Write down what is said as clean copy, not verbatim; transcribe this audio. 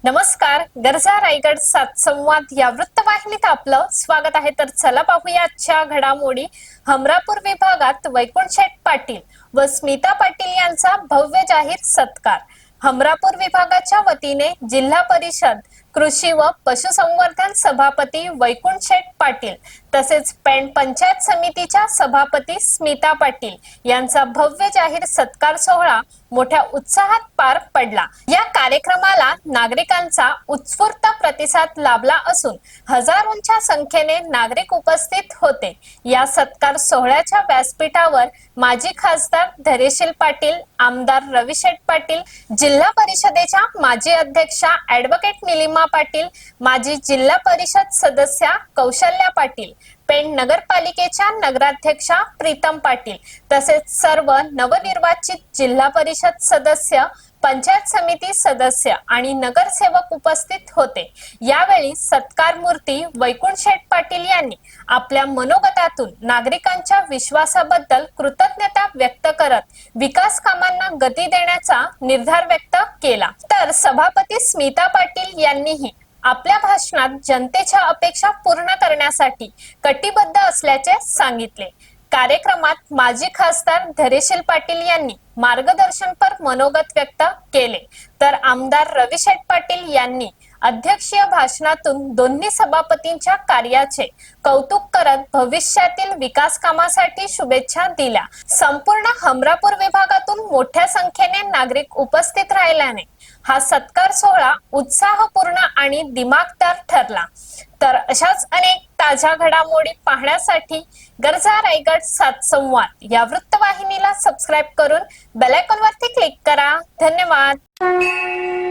नमस्कार. गरजा रायगड सात संवाद या वृत्तवाहिनीत आपलं स्वागत आहे. तर चला पाहूया आजच्या घडामोडी. हमरापूर विभागात वैकुंठ शेठ पाटील व स्मिता पाटील यांचा भव्य जाहीर सत्कार. हमरापूर विभागाच्या वतीने जिल्हा परिषद कृषी व पशुसंवर्धन सभापती वैकुंठ शेठ पाटील तसेच पेण पंचायत समितीच्या सभापती स्मिता पाटील यांचा भव्य जाहीर सत्कार सोहळा मोठ्या उत्साहात पार पडला. या कार्यक्रमाला नागरिकांचा उत्स्फूर्त प्रतिसाद लाभला असून हजारोंच्या संख्येने नागरिक उपस्थित होते. या सत्कार सोहळ्याच्या व्यासपीठावर माजी खासदार धैर्यशील पाटील, आमदार रविशेठ पाटील, जिल्हा परिषदेच्या माजी अध्यक्षा ॲडव्होकेट निलिमा पाटील, माजी जिल्हा परिषद सदस्या कौशल्या पाटील, पेण नगरपालिकेच्या नगराध्यक्षा प्रीतम पाटील तसेच सर्व नवनिर्वाचित जिल्हा परिषद सदस्य, पंचायत समिती सदस्य आणि नगरसेवक उपस्थित होते. यावेळी सत्कार मूर्ती वैकुंठ शेठ पाटील यांनी आपल्या मनोगतातून नागरिकांच्या विश्वासाबद्दल कृतज्ञता व्यक्त करत विकास कामांना गती देण्याचा निर्धार व्यक्त केला. तर सभापती स्मिता पाटील यांनीही आपल्या भाषणात जनतेच्या अपेक्षा पूर्ण करण्यासाठी कटिबद्ध असल्याचे सांगितले. कार्यक्रमात माजी खासदार धैर्यशील पाटील यांनी मार्गदर्शनपर मनोगत व्यक्त केले, तर आमदार रविशेठ पाटील यांनी अध्यक्षीय भाषणातून दोन्ही सभापतींच्या कार्याचे कौतुक करत भविष्यातील विकास कामासाठी शुभेच्छा दिल्या. संपूर्ण हमरापूर विभागातून मोठ्या संख्येने नागरिक उपस्थित राहिल्याने हा सत्कार सोहळा उत्साहपूर्ण आणि दिमागदार ठरला. तर अशाच अनेक ताज्या घडामोडी पाहण्यासाठी गरजा रायगड सात संवाद या वृत्तवाहिनीला सबस्क्राईब करून बेल आयकॉन वरती क्लिक करा. धन्यवाद.